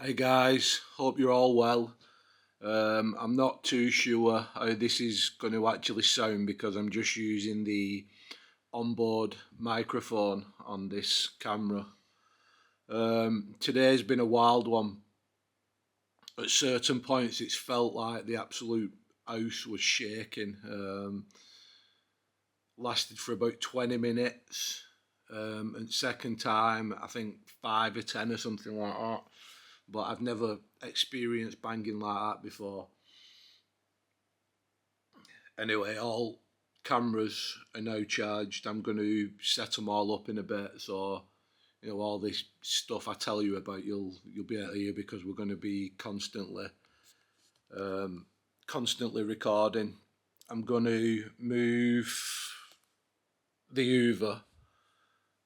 Hey guys, hope you're all well. I'm not too sure how this is going to actually sound because I'm just using the onboard microphone on this camera. Today's been a wild one. At certain points, it's felt like the absolute house was shaking. Lasted for about 20 minutes. And second time, I think 5 or 10 or something like that. But I've never experienced banging like that before. Anyway, all cameras are now charged. I'm going to set them all up in a bit, so all this stuff I tell you about, you'll be able to hear because we're going to be constantly recording. I'm going to move the Hoover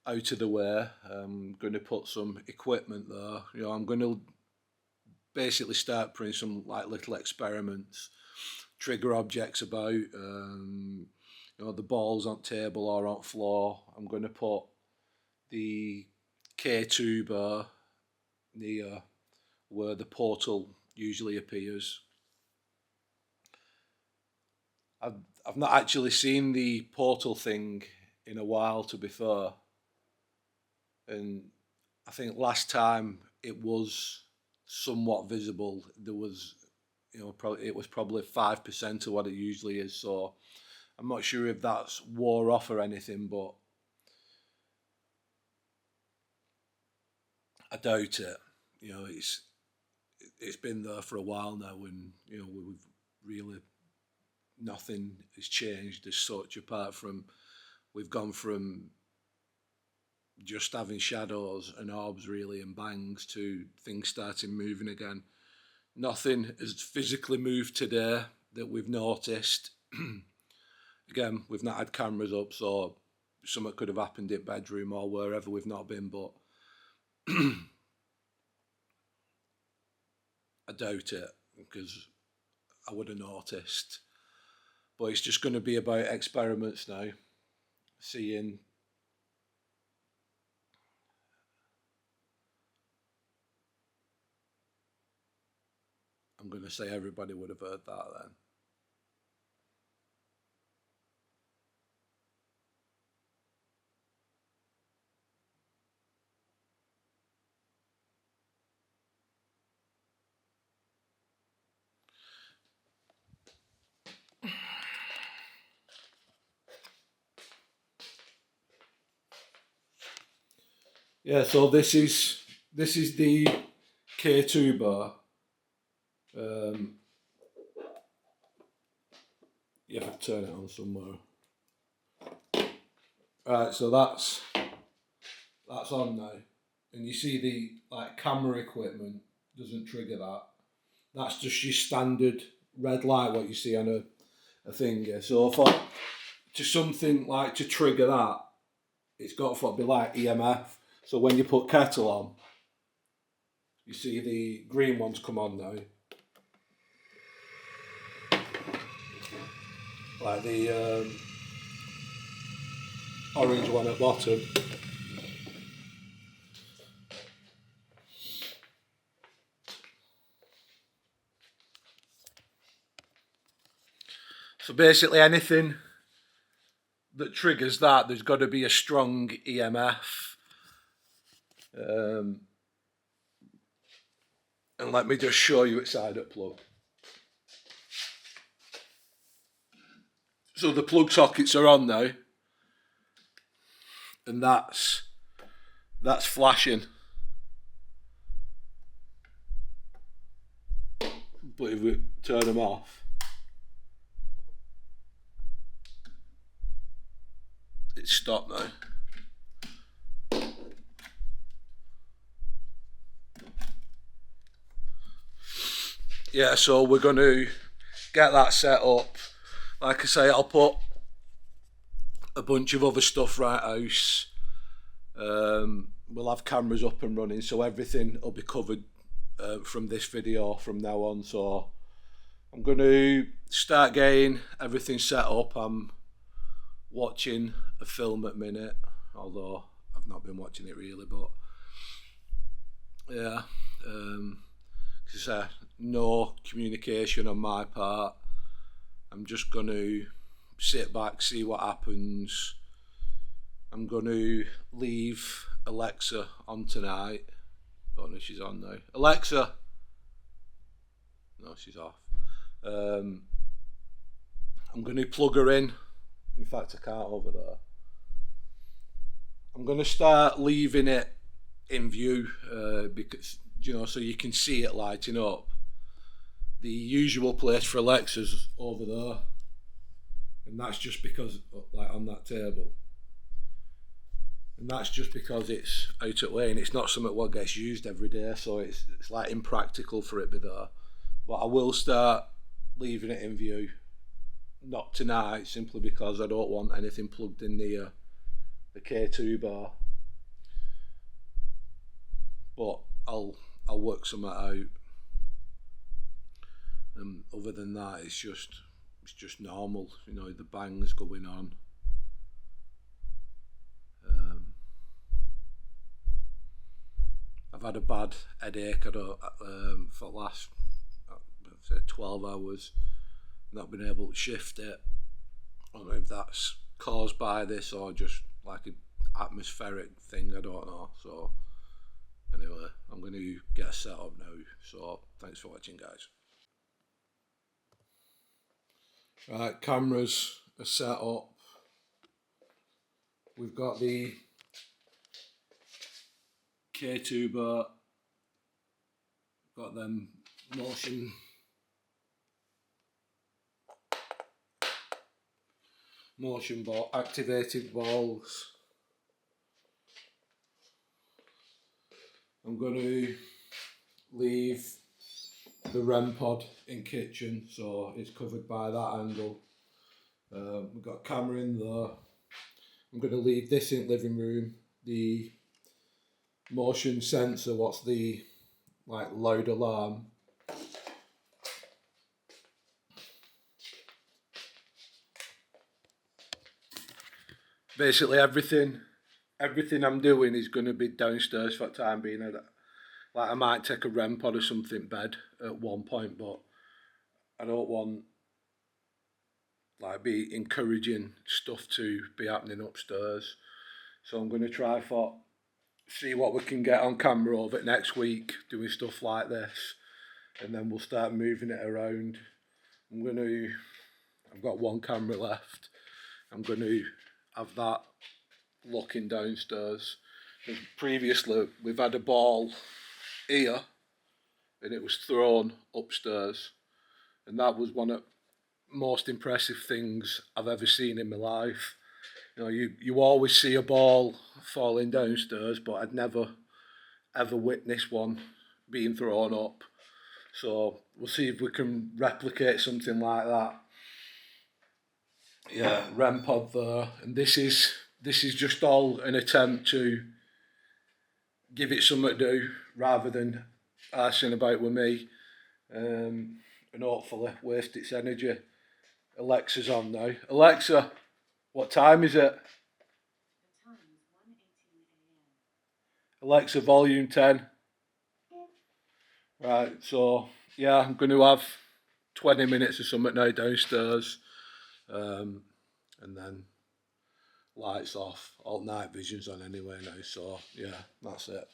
out of the way. I'm going to put some equipment there. I'm going to basically start putting some like little experiments, trigger objects about. The balls on table or on floor. I'm going to put the K2 bar near where the portal usually appears. I've not actually seen the portal thing in a while, to be fair. And I think last time it was somewhat visible. There was, it was probably 5% of what it usually is. So I'm not sure if that's wore off or anything, but I doubt it. It's been there for a while now, and we've really nothing has changed as such apart from we've gone from just having shadows and orbs really and bangs to things starting moving again. Nothing has physically moved today that we've noticed. Again, we've not had cameras up, so something could have happened in bedroom or wherever we've not been, but I doubt it because I would have noticed. But it's just going to be about experiments now, seeing I'm going to say everybody would have heard that then. Yeah, so this is the K2 bar. You have to turn it on somewhere. Right, so that's on now, and you see the camera equipment doesn't trigger that. That's just your standard red light what you see on a thing. Yeah. So to something like to trigger that, it's got to be like EMF. So when you put kettle on, you see the green ones come on now. Like the orange one at bottom. So basically anything that triggers that, there's got to be a strong EMF. And let me just show you its side up plug. So the plug sockets are on now, and that's flashing. But if we turn them off, it's stopped now. Yeah, so we're going to get that set up. Like I say, I'll put a bunch of other stuff right house. We'll have cameras up and running, so everything will be covered from this video from now on. So I'm going to start getting everything set up. I'm watching a film at the minute, although I've not been watching it really, but yeah. say, no communication on my part. I'm just going to sit back, see what happens. I'm going to leave Alexa on tonight. Don't know if she's on now. Alexa! No, she's off. I'm going to plug her in. In fact, I can't over there. I'm going to start leaving it in view because, so you can see it lighting up. The usual place for Alexa's over there, and that's just because, like, on that table, and that's just because it's out at way and it's not something what gets used every day, so it's like impractical for it to be there. But I will start leaving it in view, not tonight, simply because I don't want anything plugged in near the K2 bar. But I'll work something out. Other than that, it's just normal. The bang's going on. I've had a bad headache for the last 12 hours. Not been able to shift it. I don't know if that's caused by this or just like an atmospheric thing. I don't know. So anyway, I'm going to get set up now. So thanks for watching, guys. Right, cameras are set up. We've got the K2 bar, got them motion ball, activated balls. I'm going to leave the REM pod in kitchen, so it's covered by that angle. We've got a camera in there. I'm going to leave this in living room. The motion sensor, what's the loud alarm. Basically everything I'm doing is going to be downstairs for the time being. I might take a REM pod or something bed at one point, but I don't want be encouraging stuff to be happening upstairs. So I'm going to try see what we can get on camera over next week, doing stuff like this, and then we'll start moving it around. I've got one camera left. I'm going to have that looking downstairs. Previously, we've had a ball here, and it was thrown upstairs, and that was one of the most impressive things I've ever seen in my life. You always see a ball falling downstairs, but I'd never ever witnessed one being thrown up. So we'll see if we can replicate something like that. Yeah, REM pod there, and this is just all an attempt to give it something to do rather than arsing about with me, and hopefully waste its energy. Alexa's on now. Alexa, what time is it? The time is 1:18 a.m. Alexa, volume 10. Right, so yeah, I'm going to have 20 minutes or something now downstairs, and then lights off. All night vision's on anyway now, so yeah, that's it.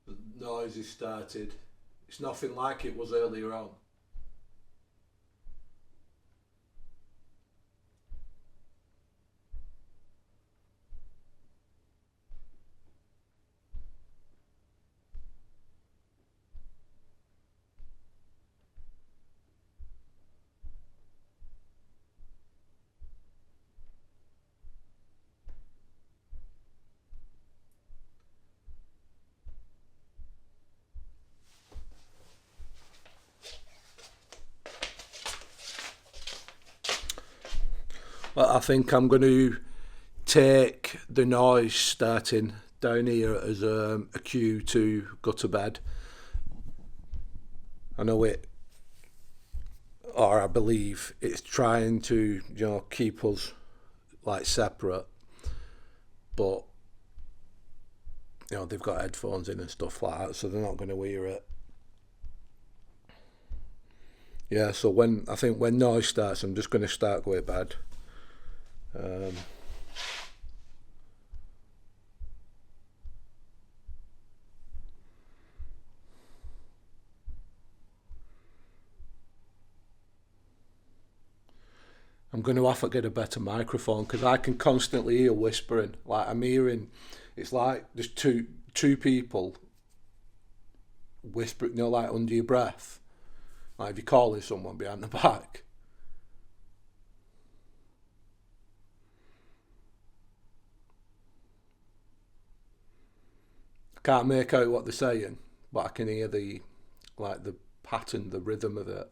The noise has started. It's nothing like it was earlier on. But I think I'm going to take the noise starting down here as a cue to go to bed. I know it, or I believe it's trying to, keep us like separate, but they've got headphones in and stuff like that, so they're not going to hear it. Yeah, so when noise starts, I'm just going to start going to bed. I'm going to have to get a better microphone because I can constantly hear whispering. Like I'm hearing, it's like there's two people whispering, like under your breath. Like if you're calling someone behind the back. I can't make out what they're saying, but I can hear the pattern, the rhythm of it.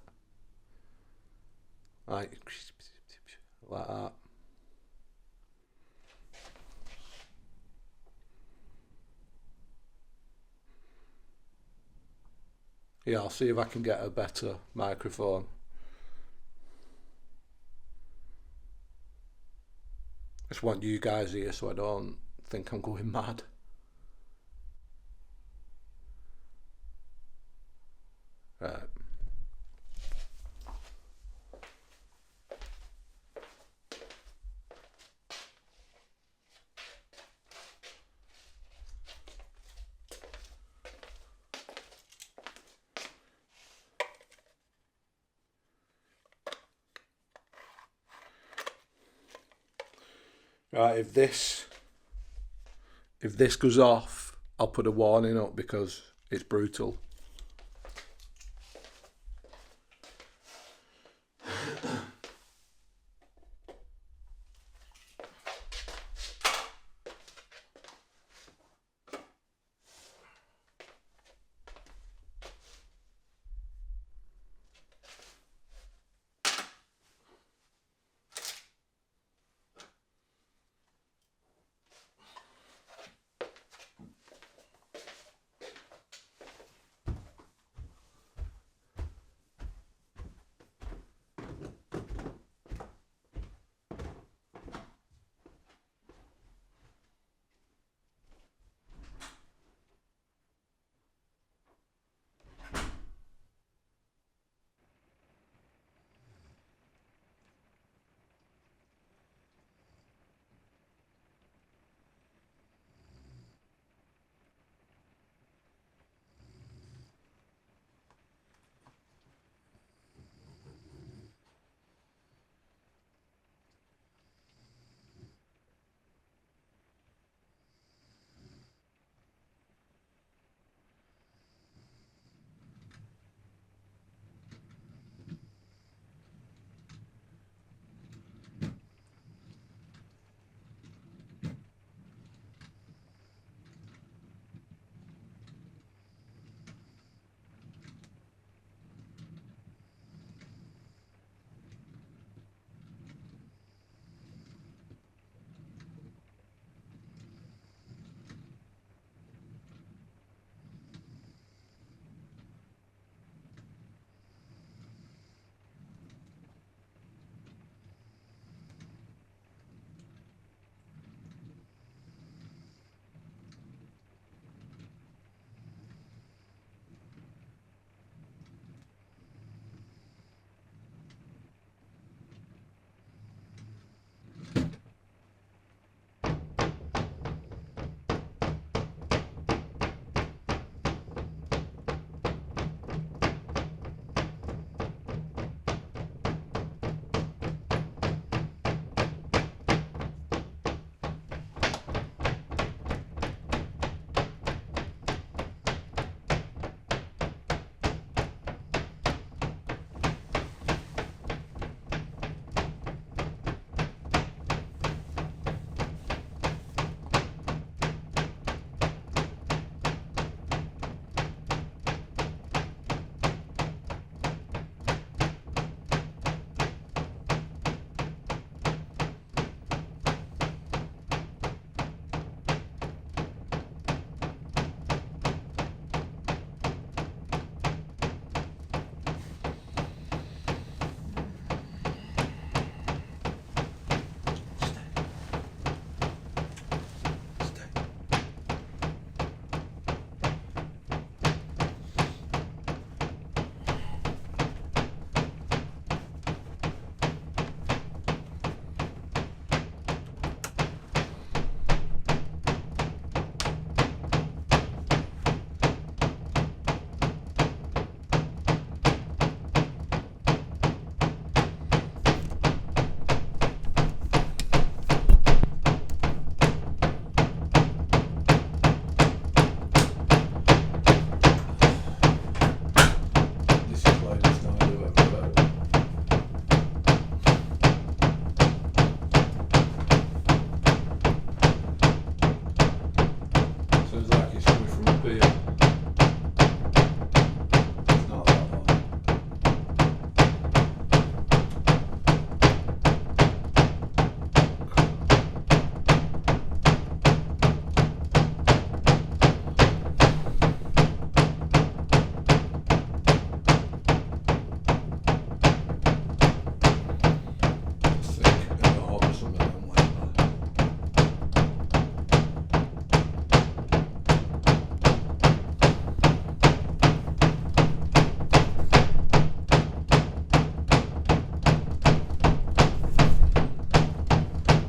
Like that. Yeah, I'll see if I can get a better microphone. I just want you guys here so I don't think I'm going mad. Right. Right, if this goes off, I'll put a warning up because it's brutal.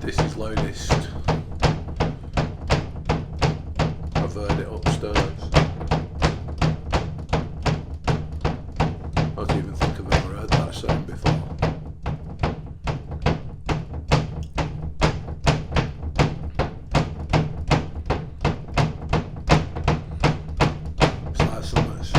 This is loudest. I've heard it upstairs. I don't even think I've ever heard that sound before. It's like something's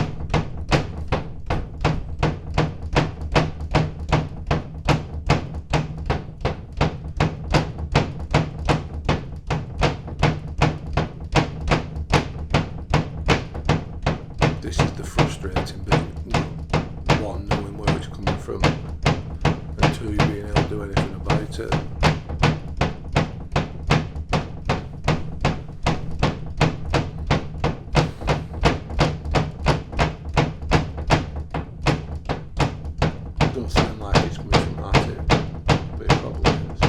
this is the frustrating bit. One, knowing where it's coming from, and two, being able to do anything about it. It don't sound like it's coming from attic, but it probably is.